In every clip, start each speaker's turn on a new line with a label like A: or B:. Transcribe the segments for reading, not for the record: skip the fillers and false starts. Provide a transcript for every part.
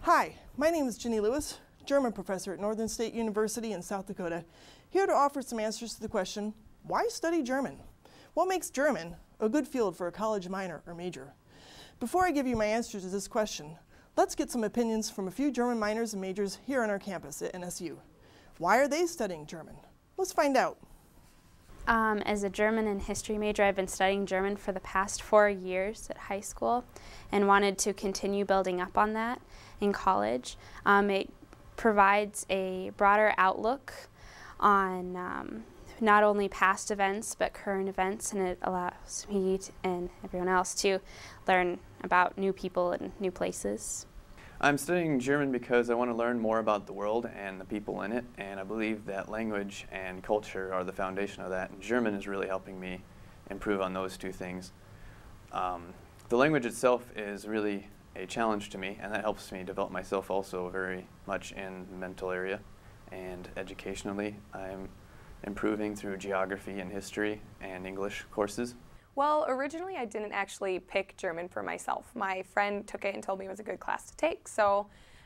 A: Hi, my name is Ginny Lewis, German professor at Northern State University in South Dakota, here to offer some answers to the question, why study German? What makes German a good field for a college minor or major? Before I give you my answer to this question, let's get some opinions from a few German minors and majors here on our campus at NSU. Why are they studying German? Let's find out.
B: As a German and history major, I've been studying German for the past 4 years at high school and wanted to continue building up on that in college. It provides a broader outlook on not only past events but current events, and it allows me and everyone else to learn about new people and new places.
C: I'm studying German because I want to learn more about the world and the people in it, and I believe that language and culture are the foundation of that, and German is really helping me improve on those two things. The language itself is really a challenge to me, and that helps me develop myself also very much in the mental area, and educationally I'm improving through geography and history and English courses.
D: Well, originally I didn't actually pick German for myself. My friend took it and told me it was a good class to take, so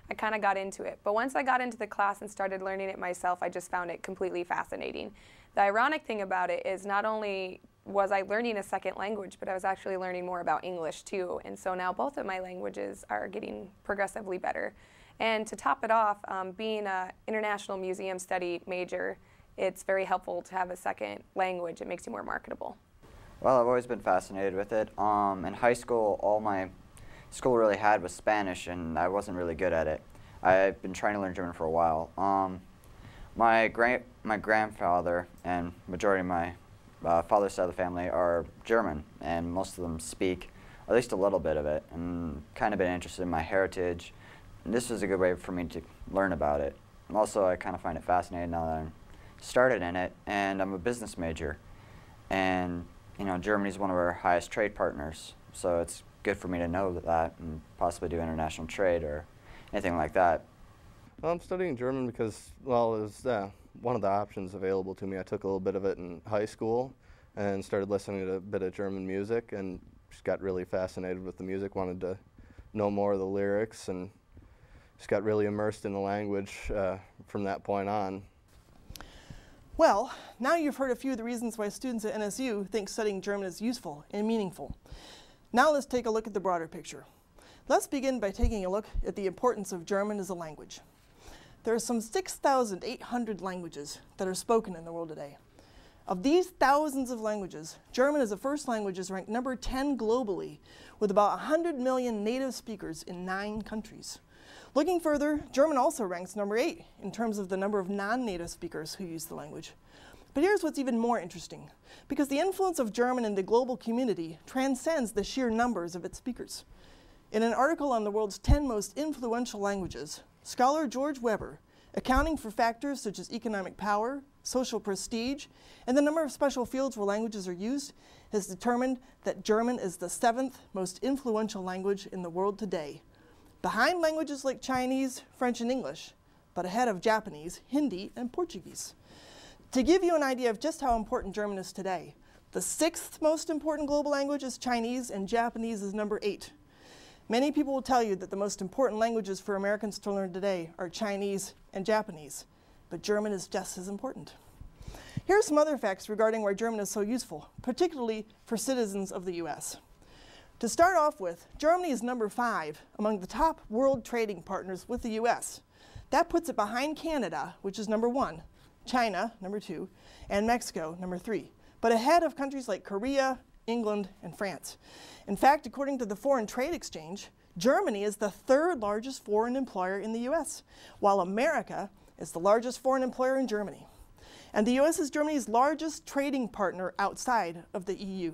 D: I kind of got into it. But once I got into the class and started learning it myself, I just found it completely fascinating. The ironic thing about it is not only was I learning a second language, but I was actually learning more about English too. And so now both of my languages are getting progressively better. And to top it off, being an international museum study major, it's very helpful to have a second language. It makes you more marketable.
E: Well, I've always been fascinated with it. In high school, all my school really had was Spanish, and I wasn't really good at it. I've been trying to learn German for a while. My grandfather and majority of my father's side of the family are German, and most of them speak at least a little bit of it, and kind of been interested in my heritage. And this was a good way for me to learn about it. And also, I kind of find it fascinating now that I'm started in it, and I'm a business major. And you know, Germany's one of our highest trade partners, so it's good for me to know that and possibly do international trade or anything like that.
F: Well, I'm studying German because, well, it was one of the options available to me. I took a little bit of it in high school and started listening to a bit of German music and just got really fascinated with the music, wanted to know more of the lyrics, and just got really immersed in the language from that point on.
A: Well, now you've heard a few of the reasons why students at NSU think studying German is useful and meaningful. Now let's take a look at the broader picture. Let's begin by taking a look at the importance of German as a language. There are some 6,800 languages that are spoken in the world today. Of these thousands of languages, German as a first language is ranked number 10 globally, with about 100 million native speakers in 9 countries. Looking further, German also ranks number 8 in terms of the number of non-native speakers who use the language. But here's what's even more interesting, because the influence of German in the global community transcends the sheer numbers of its speakers. In an article on the world's 10 most influential languages, scholar George Weber, accounting for factors such as economic power, social prestige, and the number of special fields where languages are used, has determined that German is the 7th most influential language in the world today, behind languages like Chinese, French, and English, but ahead of Japanese, Hindi, and Portuguese. To give you an idea of just how important German is today, the 6th most important global language is Chinese, and Japanese is number 8. Many people will tell you that the most important languages for Americans to learn today are Chinese and Japanese, but German is just as important. Here are some other facts regarding why German is so useful, particularly for citizens of the US. To start off with, Germany is number 5 among the top world trading partners with the US. That puts it behind Canada, which is number 1, China, number 2, and Mexico, number 3, but ahead of countries like Korea, England, and France. In fact, according to the Foreign Trade Exchange, Germany is the 3rd largest foreign employer in the US, while America is the largest foreign employer in Germany. And the US is Germany's largest trading partner outside of the EU.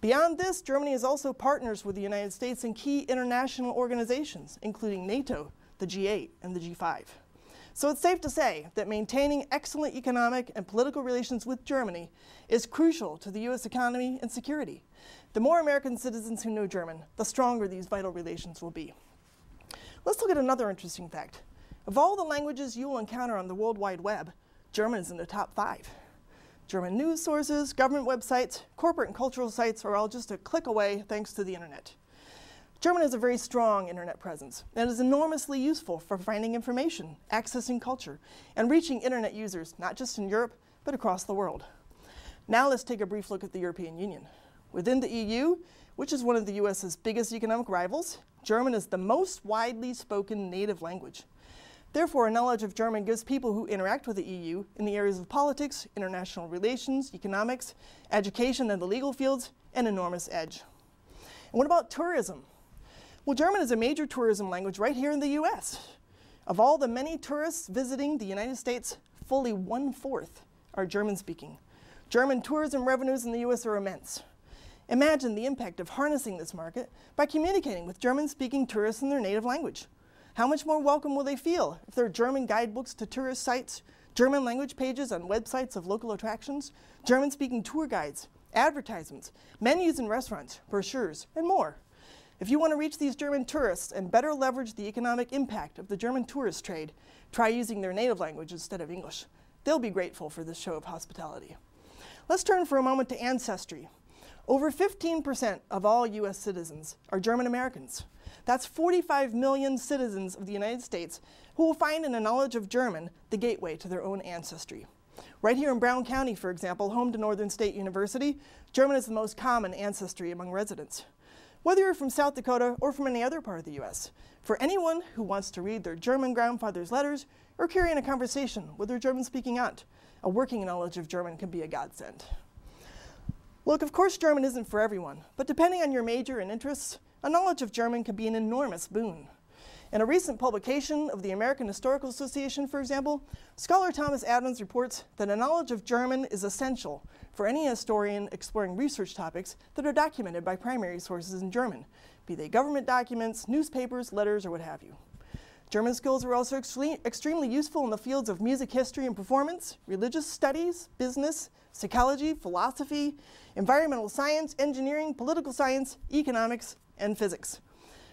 A: Beyond this, Germany is also partners with the United States in key international organizations, including NATO, the G8, and the G5. So it's safe to say that maintaining excellent economic and political relations with Germany is crucial to the US economy and security. The more American citizens who know German, the stronger these vital relations will be. Let's look at another interesting fact. Of all the languages you will encounter on the World Wide Web, German is in the top 5. German news sources, government websites, corporate and cultural sites are all just a click away thanks to the internet. German has a very strong internet presence and is enormously useful for finding information, accessing culture, and reaching internet users, not just in Europe, but across the world. Now let's take a brief look at the European Union. Within the EU, which is one of the US's biggest economic rivals, German is the most widely spoken native language. Therefore, a knowledge of German gives people who interact with the EU in the areas of politics, international relations, economics, education, and the legal fields an enormous edge. And what about tourism? Well, German is a major tourism language right here in the US. Of all the many tourists visiting the United States, fully 1/4 are German-speaking. German tourism revenues in the US are immense. Imagine the impact of harnessing this market by communicating with German-speaking tourists in their native language. How much more welcome will they feel if there are German guidebooks to tourist sites, German language pages on websites of local attractions, German-speaking tour guides, advertisements, menus in restaurants, brochures, and more? If you want to reach these German tourists and better leverage the economic impact of the German tourist trade, try using their native language instead of English. They'll be grateful for this show of hospitality. Let's turn for a moment to ancestry. Over 15% of all US citizens are German Americans. That's 45 million citizens of the United States who will find in a knowledge of German the gateway to their own ancestry. Right here in Brown County, for example, home to Northern State University, German is the most common ancestry among residents. Whether you're from South Dakota or from any other part of the US, for anyone who wants to read their German grandfather's letters or carry on a conversation with their German-speaking aunt, a working knowledge of German can be a godsend. Look, of course German isn't for everyone, but depending on your major and interests, a knowledge of German can be an enormous boon. In a recent publication of the American Historical Association, for example, scholar Thomas Adams reports that a knowledge of German is essential for any historian exploring research topics that are documented by primary sources in German, be they government documents, newspapers, letters, or what have you. German skills are also extremely useful in the fields of music history and performance, religious studies, business, psychology, philosophy, environmental science, engineering, political science, economics, and physics.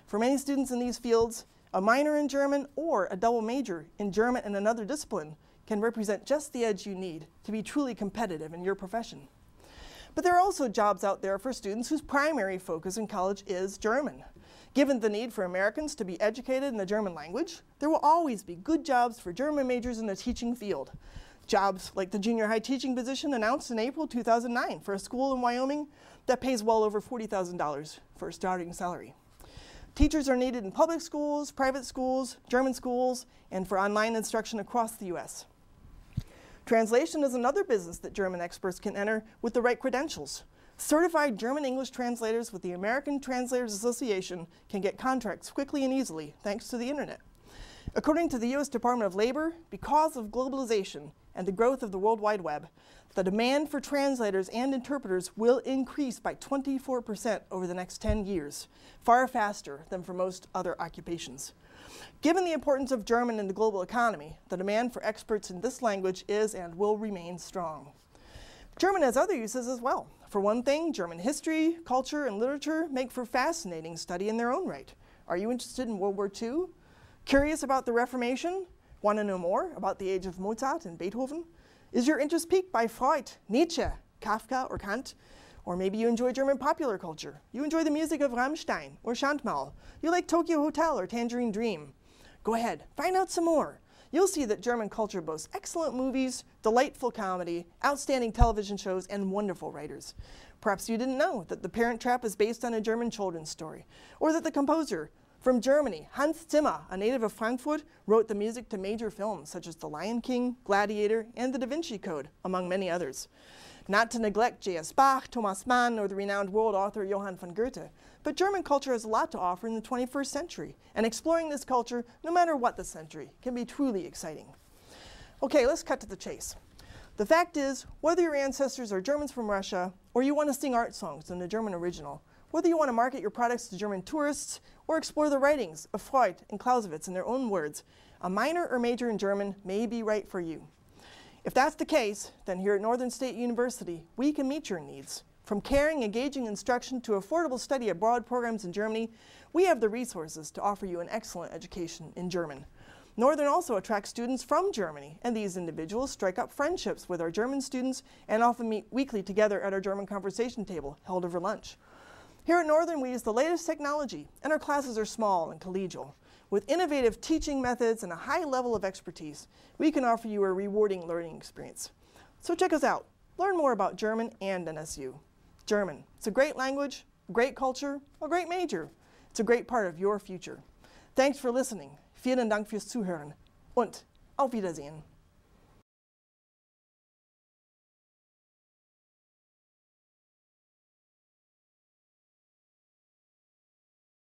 A: For many students in these fields, a minor in German or a double major in German and another discipline can represent just the edge you need to be truly competitive in your profession. But there are also jobs out there for students whose primary focus in college is German. Given the need for Americans to be educated in the German language, there will always be good jobs for German majors in the teaching field. Jobs like the junior high teaching position announced in April 2009 for a school in Wyoming that pays well over $40,000 for a starting salary. Teachers are needed in public schools, private schools, German schools, and for online instruction across the US. Translation is another business that German experts can enter with the right credentials. Certified German-English translators with the American Translators Association can get contracts quickly and easily thanks to the internet. According to the US Department of Labor, because of globalization and the growth of the World Wide Web, the demand for translators and interpreters will increase by 24% over the next 10 years, far faster than for most other occupations. Given the importance of German in the global economy, the demand for experts in this language is and will remain strong. German has other uses as well. For one thing, German history, culture, and literature make for fascinating study in their own right. Are you interested in World War II? Curious about the Reformation? Want to know more about the age of Mozart and Beethoven? Is your interest piqued by Freud, Nietzsche, Kafka, or Kant? Or maybe you enjoy German popular culture. You enjoy the music of Rammstein or Schandmaul. You like Tokyo Hotel or Tangerine Dream. Go ahead, find out some more. You'll see that German culture boasts excellent movies, delightful comedy, outstanding television shows, and wonderful writers. Perhaps you didn't know that The Parent Trap is based on a German children's story, or that the composer from Germany, Hans Zimmer, a native of Frankfurt, wrote the music to major films such as The Lion King, Gladiator, and The Da Vinci Code, among many others. Not to neglect J.S. Bach, Thomas Mann, or the renowned world author Johann von Goethe, but German culture has a lot to offer in the 21st century, and exploring this culture, no matter what the century, can be truly exciting. Okay, let's cut to the chase. The fact is, whether your ancestors are Germans from Russia, or you want to sing art songs in the German original, whether you want to market your products to German tourists, or explore the writings of Freud and Clausewitz in their own words, a minor or major in German may be right for you. If that's the case, then here at Northern State University, we can meet your needs. From caring, engaging instruction to affordable study abroad programs in Germany, we have the resources to offer you an excellent education in German. Northern also attracts students from Germany, and these individuals strike up friendships with our German students and often meet weekly together at our German conversation table held over lunch. Here at Northern, we use the latest technology, and our classes are small and collegial. With innovative teaching methods and a high level of expertise, we can offer you a rewarding learning experience. So check us out. Learn more about German and NSU. German, it's a great language, a great culture, a great major. It's a great part of your future. Thanks for listening. Vielen Dank fürs Zuhören und auf Wiedersehen.